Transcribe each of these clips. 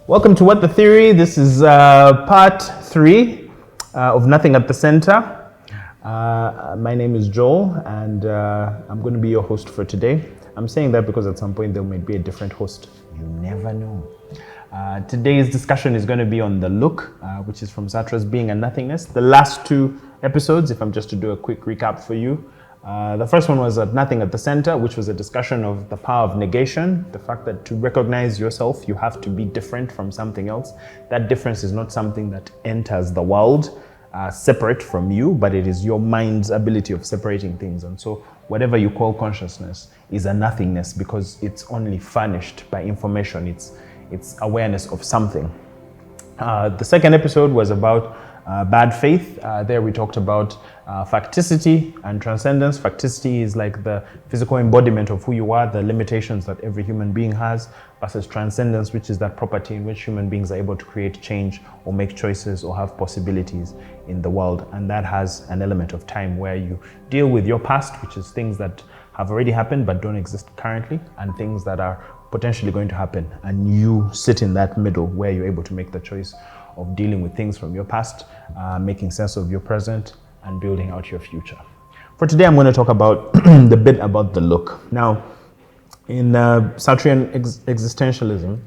Welcome to What the Theory. This is part 3 of Nothing at the Center. My name is Joel, and I'm going to be your host for today. I'm saying that because at some point there might be a different host. You never know. Today's discussion is going to be on the look, which is from Sartre's Being and Nothingness. The last 2 episodes, if I'm just to do a quick recap for you, the first one was Nothing at the Center, which was a discussion of the power of negation, the fact that to recognize yourself, you have to be different from something else. That difference is not something that enters the world separate from you, but it is your mind's ability of separating things. And so whatever you call consciousness is a nothingness because it's only furnished by information. It's awareness of something. The second episode was about bad faith. There we talked about facticity and transcendence. Facticity is like the physical embodiment of who you are, the limitations that every human being has, versus transcendence, which is that property in which human beings are able to create change or make choices or have possibilities in the world. And that has an element of time where you deal with your past, which is things that have already happened but don't exist currently, and things that are potentially going to happen. And you sit in that middle where you're able to make the choice of dealing with things from your past, making sense of your present, and building out your future. For today, I'm going to talk about the bit about the look. Now, in Sartrean existentialism,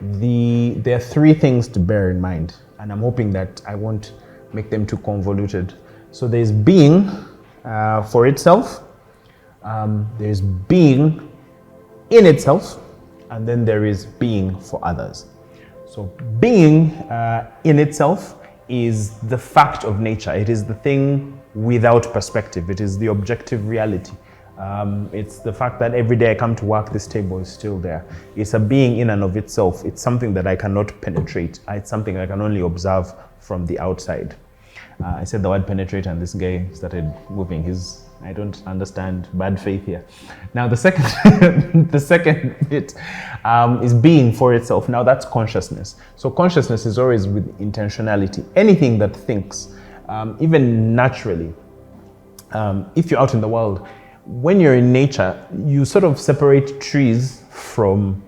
there are 3 things to bear in mind, and I'm hoping that I won't make them too convoluted. So there's being for itself, there's being in itself, and then there is being for others. So being in itself is the fact of nature. It is the thing without perspective. It is the objective reality. It's the fact that every day I come to work, this table is still there. It's a being in and of itself. It's something that I cannot penetrate. It's something I can only observe from the outside. I said the word penetrate and this guy started moving. I don't understand bad faith here. Now the second, the second bit is being for itself. Now that's consciousness. So consciousness is always with intentionality. Anything that thinks, even naturally, if you're out in the world, when you're in nature, you sort of separate trees from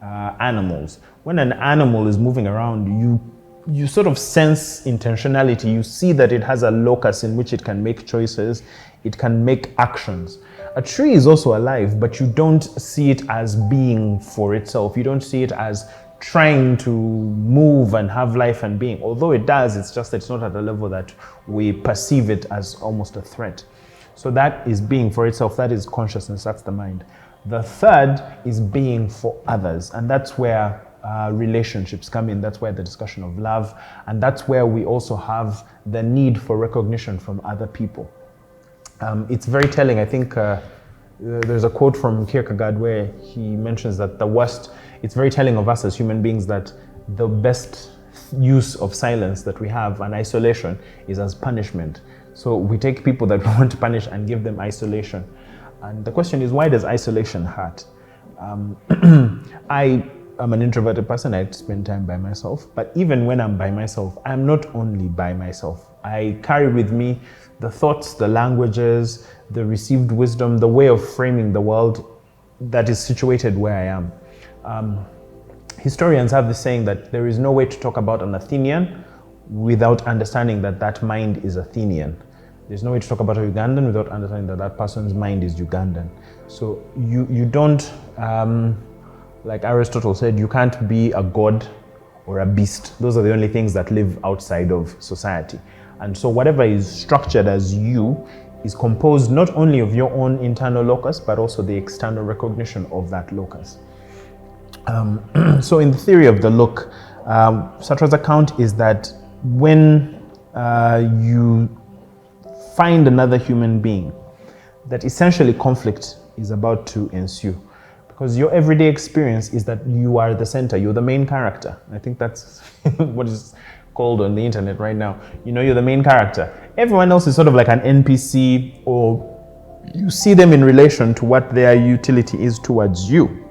animals. When an animal is moving around, you sort of sense intentionality. You see that it has a locus in which it can make choices, it can make actions. A tree is also alive, but you don't see it as being for itself. You don't see it as trying to move and have life and being. Although it does, it's just that it's not at a level that we perceive it as almost a threat. So that is being for itself. That is consciousness. That's the mind. The third is being for others. And that's where relationships come in. That's where the discussion of love, and that's where we also have the need for recognition from other people. It's very telling. I think there's a quote from Kierkegaard where he mentions that it's very telling of us as human beings that the best use of silence that we have and isolation is as punishment. So we take people that we want to punish and give them isolation. And the question is, why does isolation hurt? I'm an introverted person. I spend time by myself. But even when I'm by myself, I'm not only by myself. I carry with me the thoughts, the languages, the received wisdom, the way of framing the world that is situated where I am. Historians have this saying that there is no way to talk about an Athenian without understanding that that mind is Athenian. There's no way to talk about a Ugandan without understanding that that person's mind is Ugandan. So you don't... like Aristotle said, you can't be a god or a beast. Those are the only things that live outside of society. And so whatever is structured as you is composed not only of your own internal locus, but also the external recognition of that locus. So in the theory of the look, Sartre's account is that when you find another human being, that essentially conflict is about to ensue. Because your everyday experience is that you are the center, you're the main character. I think that's what is called on the internet right now. You're the main character. Everyone else is sort of like an NPC, or you see them in relation to what their utility is towards you.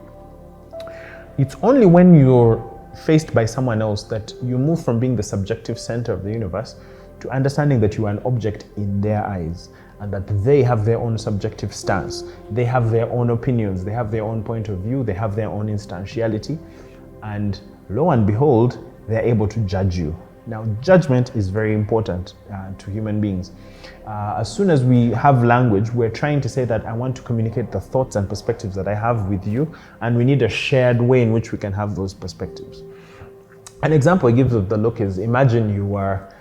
It's only when you're faced by someone else that you move from being the subjective center of the universe to understanding that you are an object in their eyes, and that they have their own subjective stance. They have their own opinions. They have their own point of view. They have their own instantiality. And lo and behold, they're able to judge you. Now, judgment is very important to human beings. As soon as we have language, we're trying to say that I want to communicate the thoughts and perspectives that I have with you, and we need a shared way in which we can have those perspectives. An example I give of the look is, imagine you were,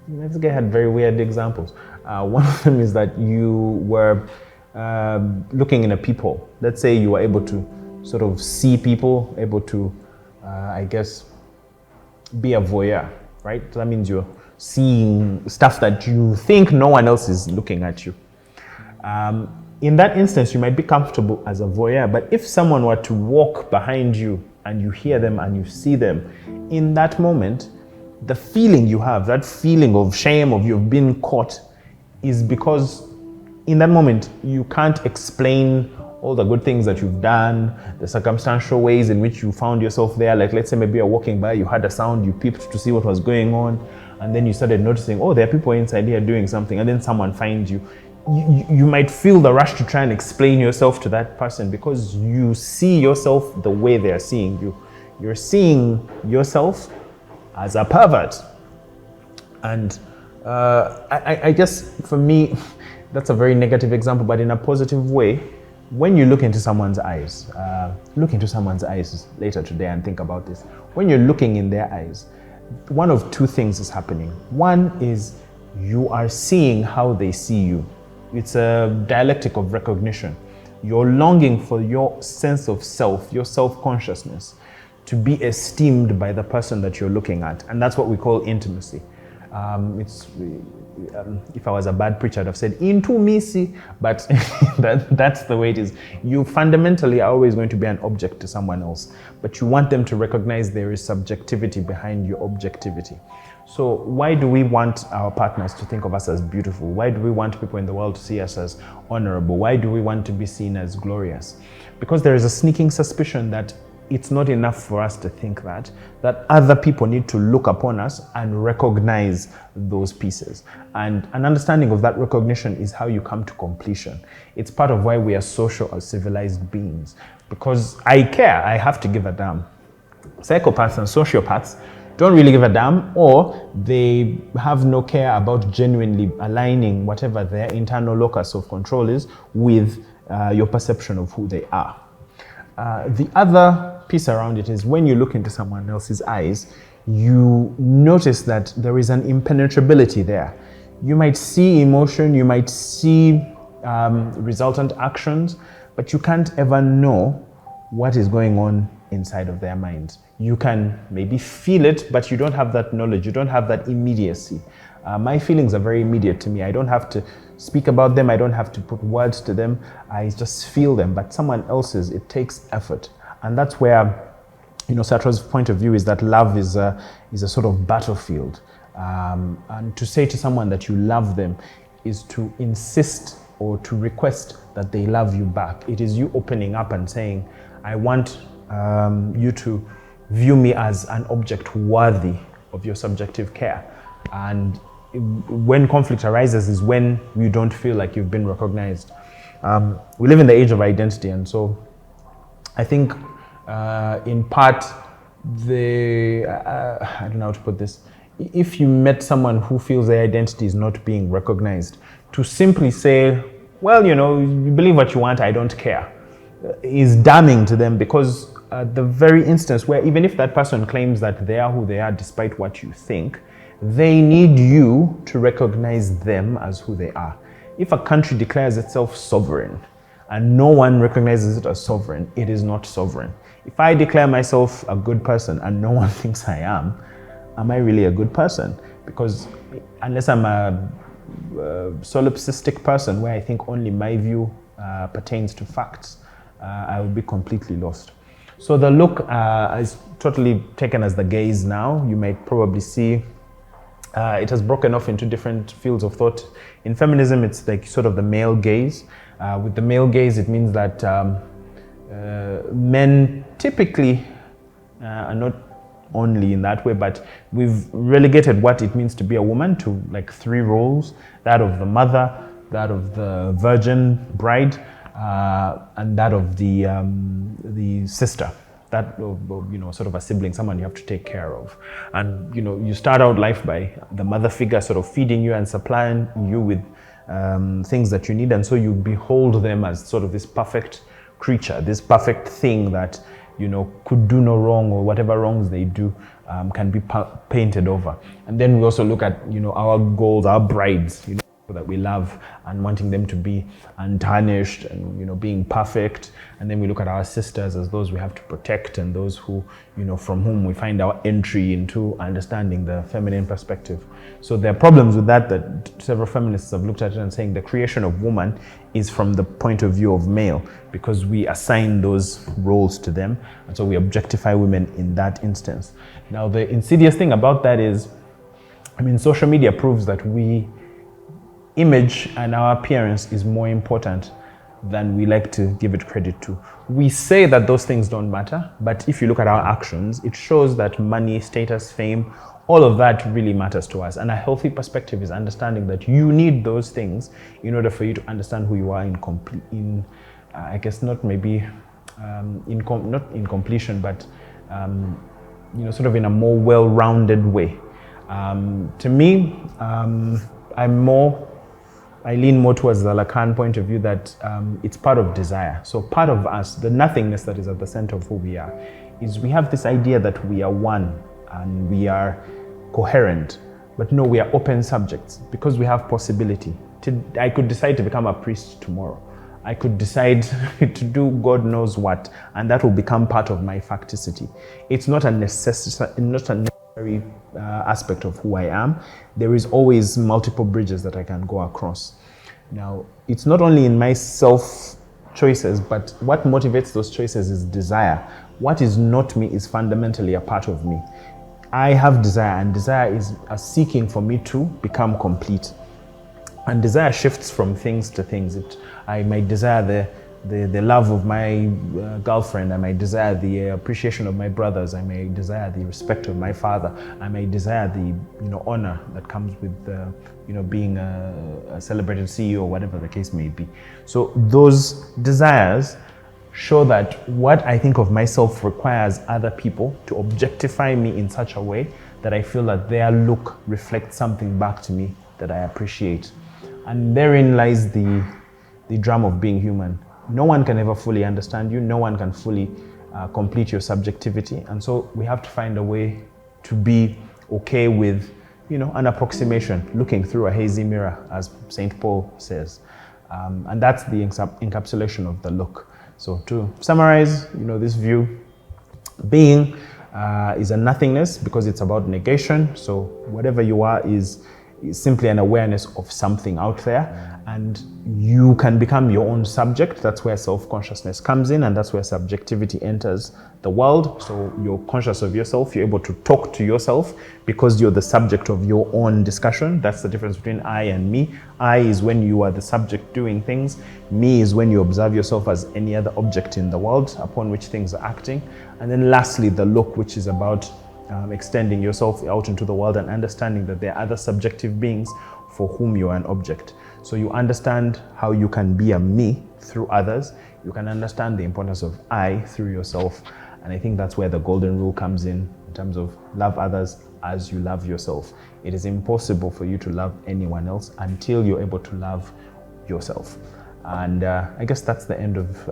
this guy had very weird examples. One of them is that you were looking in a peephole. Let's say you were able to sort of see people, able to, I guess, be a voyeur, right? So that means you're seeing stuff that you think no one else is looking at you. In that instance, you might be comfortable as a voyeur, but if someone were to walk behind you and you hear them and you see them, in that moment, the feeling you have, that feeling of shame, of you've been caught, is because in that moment, you can't explain all the good things that you've done, the circumstantial ways in which you found yourself there. Like, let's say maybe you're walking by, you heard a sound, you peeped to see what was going on, and then you started noticing, oh, there are people inside here doing something, and then someone finds you. You might feel the rush to try and explain yourself to that person because you see yourself the way they're seeing you. You're seeing yourself as a pervert. And I guess for me, that's a very negative example, but in a positive way, when you look into someone's eyes, later today and think about this. When you're looking in their eyes, one of two things is happening. One is you are seeing how they see you. It's a dialectic of recognition. You're longing for your sense of self, your self-consciousness, to be esteemed by the person that you're looking at. And that's what we call intimacy. If I was a bad preacher, I'd have said intimacy, but that's the way it is. You fundamentally are always going to be an object to someone else, but you want them to recognize there is subjectivity behind your objectivity. So why do we want our partners to think of us as beautiful? Why do we want people in the world to see us as honorable? Why do we want to be seen as glorious? Because there is a sneaking suspicion that it's not enough for us to think that other people need to look upon us and recognize those pieces. And an understanding of that recognition is how you come to completion. It's part of why we are social or civilized beings. Because I care, I have to give a damn. Psychopaths and sociopaths don't really give a damn, or they have no care about genuinely aligning whatever their internal locus of control is with your perception of who they are. The other piece around it is when you look into someone else's eyes, you notice that there is an impenetrability there. You might see emotion, you might see resultant actions, but you can't ever know what is going on inside of their minds. You can maybe feel it, but you don't have that knowledge, you don't have that immediacy. My feelings are very immediate to me. I don't have to speak about them, I don't have to put words to them, I just feel them. But someone else's, it takes effort. And that's where, Sartre's point of view is that love is a sort of battlefield. And to say to someone that you love them is to insist or to request that they love you back. It is you opening up and saying, I want you to view me as an object worthy of your subjective care. And when conflict arises is when you don't feel like you've been recognized. We live in the age of identity, and so I think in part, I don't know how to put this, if you met someone who feels their identity is not being recognized, to simply say, well, you believe what you want, I don't care, is damning to them, because the very instance where even if that person claims that they are who they are despite what you think, they need you to recognize them as who they are. If a country declares itself sovereign and no one recognizes it as sovereign, it is not sovereign. If I declare myself a good person and no one thinks I am I really a good person? Because unless I'm a solipsistic person where I think only my view pertains to facts, I would be completely lost. So the look is totally taken as the gaze now. You might probably see it has broken off into different fields of thought. In feminism, it's like sort of the male gaze. With the male gaze, it means that men typically are not only in that way, but we've relegated what it means to be a woman to like 3 roles: that of the mother, that of the virgin bride, and that of the sister. that sort of a sibling, someone you have to take care of. And you start out life by the mother figure sort of feeding you and supplying you with things that you need, and so you behold them as sort of this perfect creature, this perfect thing that could do no wrong, or whatever wrongs they do can be painted over. And then we also look at our goals, our brides, that we love, and wanting them to be untarnished and being perfect. And then we look at our sisters as those we have to protect, and those who from whom we find our entry into understanding the feminine perspective. So there are problems with that several feminists have looked at it and saying the creation of woman is from the point of view of male, because we assign those roles to them, and so we objectify women in that instance. Now the insidious thing about that is, social media proves that image and our appearance is more important than we like to give it credit to. We say that those things don't matter, but if you look at our actions, it shows that money, status, fame, all of that really matters to us. And a healthy perspective is understanding that you need those things in order for you to understand who you are not in completion, but sort of in a more well-rounded way. To me, I lean more towards the Lacan point of view that it's part of desire. So part of us, the nothingness that is at the center of who we are, is we have this idea that we are one and we are coherent. But no, we are open subjects because we have possibility. I could decide to become a priest tomorrow. I could decide to do God knows what, and that will become part of my facticity. It's not a necessary aspect of who I am. There is always multiple bridges that I can go across. Now, it's not only in my self choices, but what motivates those choices is desire. What is not me is fundamentally a part of me. I have desire, and desire is a seeking for me to become complete. And desire shifts from things to things. I might desire the love of my girlfriend. I might desire the appreciation of my brothers. I may desire the respect of my father. I may desire the honor that comes with being a celebrated CEO, whatever the case may be. So those desires show that what I think of myself requires other people to objectify me in such a way that I feel that their look reflects something back to me that I appreciate. And therein lies the drum of being human. No one can ever fully understand you. No one can fully complete your subjectivity. And so we have to find a way to be okay with, an approximation, looking through a hazy mirror, as St. Paul says. And that's the encapsulation of the look. So to summarize, this view, being is a nothingness because it's about negation. So whatever you are is simply an awareness of something out there, and you can become your own subject. That's where self-consciousness comes in, and that's where subjectivity enters the world. So you're conscious of yourself, you're able to talk to yourself because you're the subject of your own discussion. That's the difference between I and me. I is when you are the subject doing things. Me is when you observe yourself as any other object in the world upon which things are acting. And then lastly, the look, which is about extending yourself out into the world and understanding that there are other subjective beings for whom you are an object. So you understand how you can be a me through others. You can understand the importance of I through yourself. And I think that's where the golden rule comes in terms of love others as you love yourself. It is impossible for you to love anyone else until you're able to love yourself. And I guess that's the end of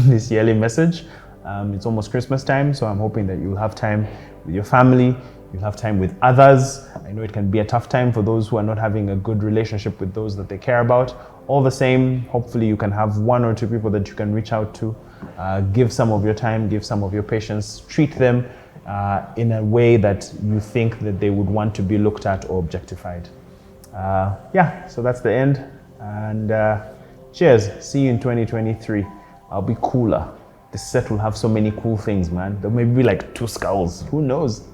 this yearly message. It's almost Christmas time, so I'm hoping that you'll have time with your family, you'll have time with others. I know it can be a tough time for those who are not having a good relationship with those that they care about. All the same, hopefully you can have one or two people that you can reach out to, give some of your time, give some of your patience, treat them in a way that you think that they would want to be looked at or objectified. So that's the end, and cheers. See you in 2023. I'll be cooler. This set will have so many cool things, man. There may be like 2 skulls. Who knows?